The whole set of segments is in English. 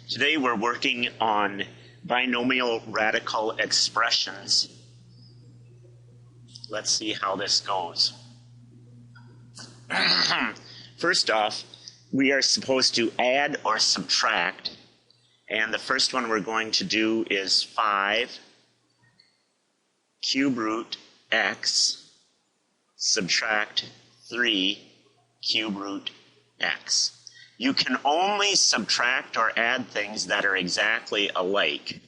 Today we're working on binomial radical expressions. Let's see how this goes. First off, we are supposed to add or subtract, and the first one we're going to do is 5 cube root x subtract 3 cube root x. You can only subtract or add things that are exactly alike.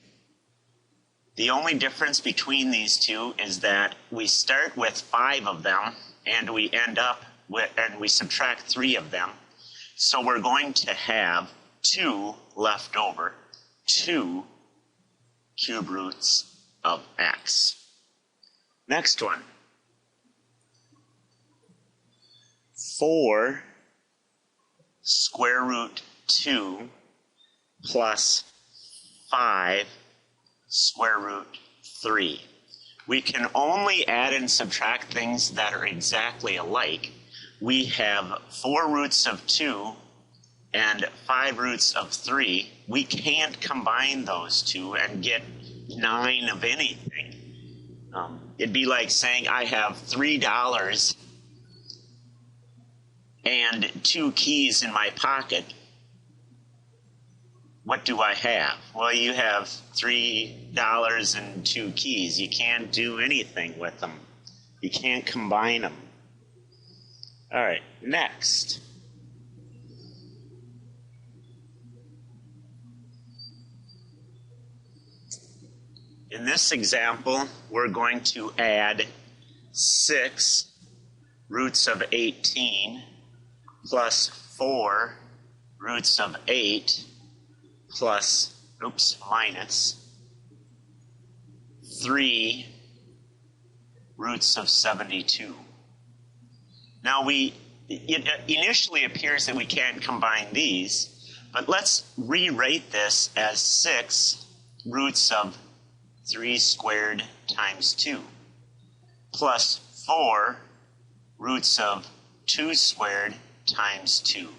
The only difference between these two is that we start with 5 of them and we end up with, and we subtract 3 of them. So we're going to have 2 left over, 2 cube roots of x. Next one, 4 square root 2 plus 5 square root 3. We can only add and subtract things that are exactly alike. We have 4 roots of 2 and 5 roots of 3. We can't combine those two and get 9 of anything. It'd be like saying I have $3 and 2 keys in my pocket. What do I have? Well, you have $3 and 2 keys. You can't do anything with them. You can't combine them. All right, next. In this example, we're going to add 6 roots of 18 plus 4 roots of 8 plus, minus 3 roots of 72. Now it initially appears that we can't combine these, but let's rewrite this as 6 roots of 3 squared times 2 plus 4 roots of 2 squared times 2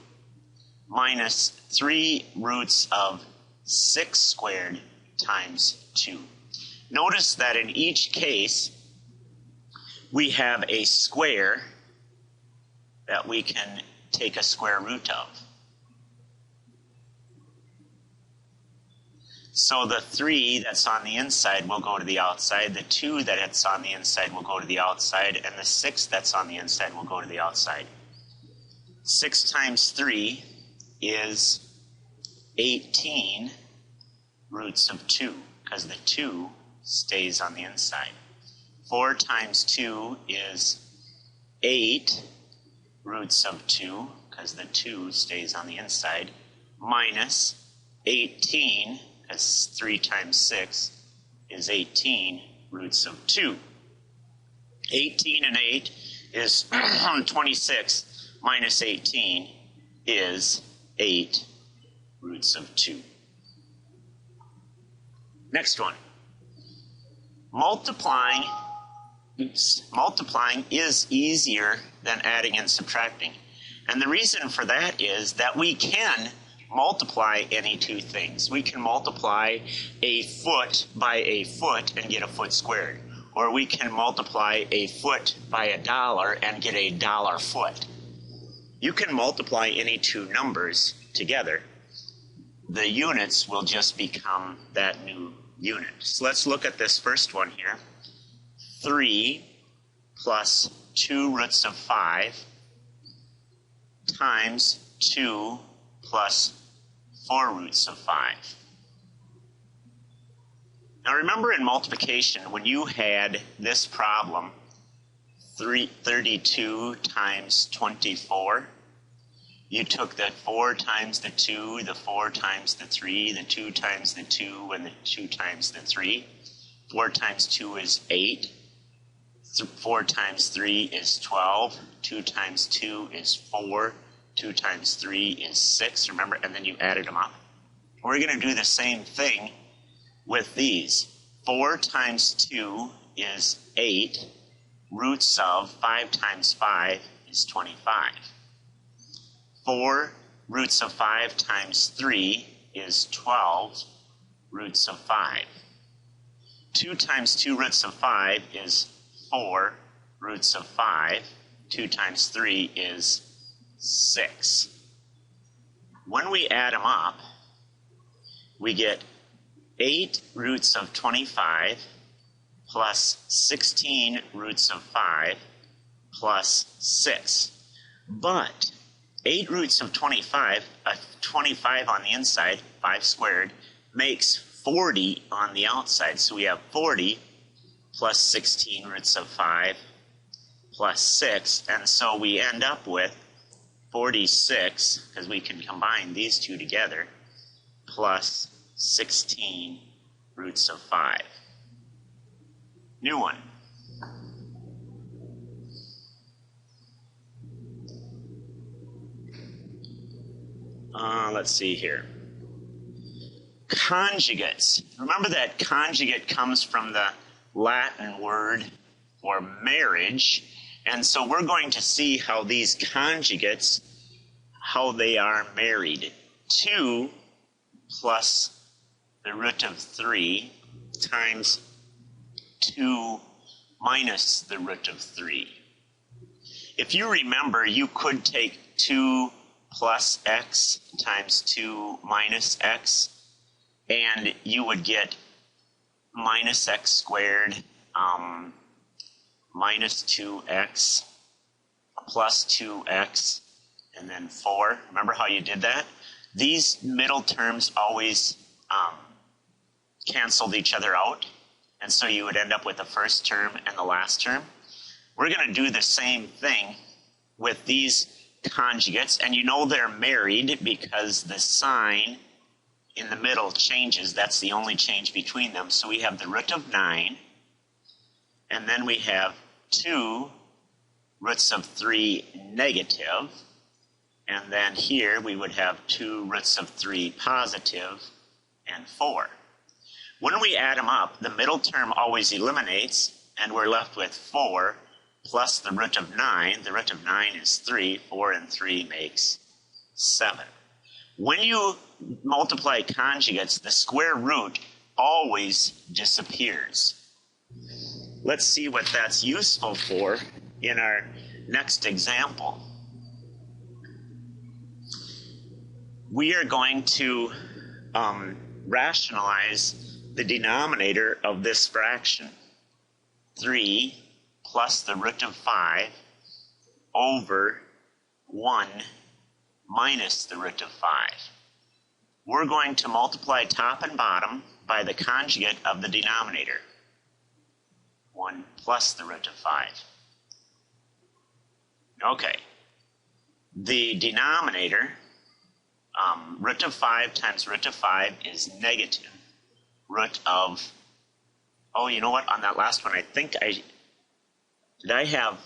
minus 3 roots of 6 squared times 2. Notice that in each case we have a square that we can take a square root of. So the 3 that's on the inside will go to the outside, the 2 that's on the inside will go to the outside, and the 6 that's on the inside will go to the outside. 6 times 3 is 18 roots of 2, because the 2 stays on the inside. 4 times 2 is 8 roots of 2, because the 2 stays on the inside, minus 18, because 3 times 6 is 18 roots of 2. 18 and 8 is 26, minus 18 is 8 roots of 2. Next one. Multiplying is easier than adding and subtracting. And the reason for that is that we can multiply any two things. We can multiply a foot by a foot and get a foot squared. Or we can multiply a foot by $1 and get a dollar foot. You can multiply any two numbers together. The units will just become that new unit. So let's look at this first one here. 3 plus 2 roots of 5 times 2 plus 4 roots of 5. Now remember in multiplication, when you had this problem, 32 times 24, you took the 4 times the 2, the 4 times the 3, the 2 times the 2, and the 2 times the 3. 4 times 2 is 8. 4 times 3 is 12. 2 times 2 is 4. 2 times 3 is 6, remember, and then you added them up. We're going to do the same thing with these. 4 times 2 is 8. Roots of 5 times 5 is 25. 4 roots of 5 times 3 is 12 roots of 5. 2 times 2 roots of 5 is 4 roots of 5. 2 times 3 is 6. When we add them up, we get 8 roots of 25 plus 16 roots of 5 plus 6. But 8 roots of 25, 25 on the inside, 5 squared, makes 40 on the outside. So we have 40 plus 16 roots of 5 plus 6. And so we end up with 46, because we can combine these two together, plus 16 roots of 5. New one. Let's see here. Conjugates. Remember that conjugate comes from the Latin word for marriage. And so we're going to see how these conjugates, how they are married. 2 plus the root of 3 times 2 minus the root of 3. If you remember, you could take 2 plus x times 2 minus x, and you would get minus x squared minus 2x plus 2x, and then 4. Remember how you did that? These middle terms always canceled each other out, and so you would end up with the first term and the last term. We're going to do the same thing with these conjugates, and you know they're married because the sign in the middle changes. That's the only change between them. So we have the root of 9, and then we have 2 roots of 3 negative, and then here we would have 2 roots of 3 positive, and 4. When we add them up, the middle term always eliminates, and we're left with 4 plus the root of 9. The root of 9 is 3. 4 and 3 makes 7. When you multiply conjugates, the square root always disappears. Let's see what that's useful for in our next example. We are going to rationalize the denominator of this fraction. 3 plus the root of 5 over 1 minus the root of 5. We're going to multiply top and bottom by the conjugate of the denominator. 1 plus the root of 5. Okay. The denominator, root of 5 times root of 5 is negative root of, oh, you know what? On that last one, I think did I have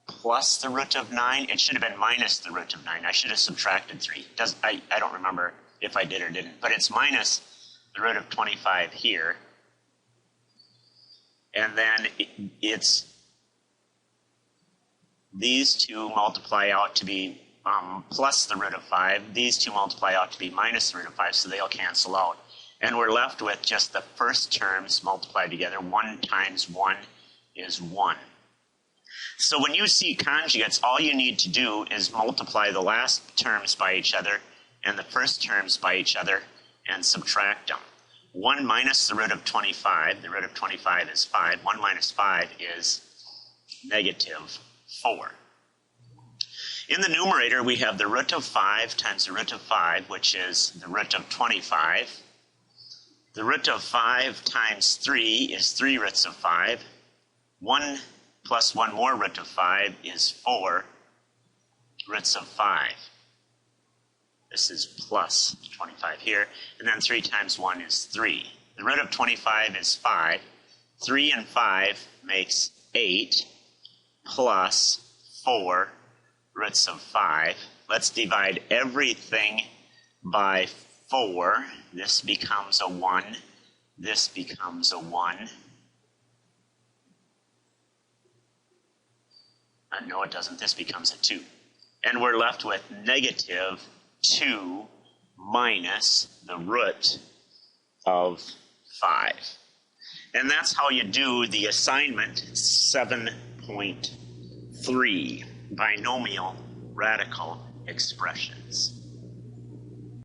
plus the root of 9? It should have been minus the root of 9. I should have subtracted 3. I don't remember if I did or didn't, but it's minus the root of 25 here. And then it's these two multiply out to be plus the root of 5. These two multiply out to be minus the root of 5, so they'll cancel out. And we're left with just the first terms multiplied together. 1 times 1 is 1. So when you see conjugates, all you need to do is multiply the last terms by each other and the first terms by each other and subtract them. 1 minus the root of 25, the root of 25 is 5. 1 minus 5 is negative 4. In the numerator, we have the root of 5 times the root of 5, which is the root of 25. The root of 5 times 3 is 3 roots of 5. 1 plus 1 more root of 5 is 4 roots of 5. This is plus 25 here. And then 3 times 1 is 3. The root of 25 is 5. 3 and 5 makes 8 plus 4 roots of 5. Let's divide everything by 4. This becomes a 1. This becomes a 1. No, it doesn't. This becomes a 2. And we're left with negative 2 minus the root of 5. And that's how you do the assignment 7.3, binomial radical expressions.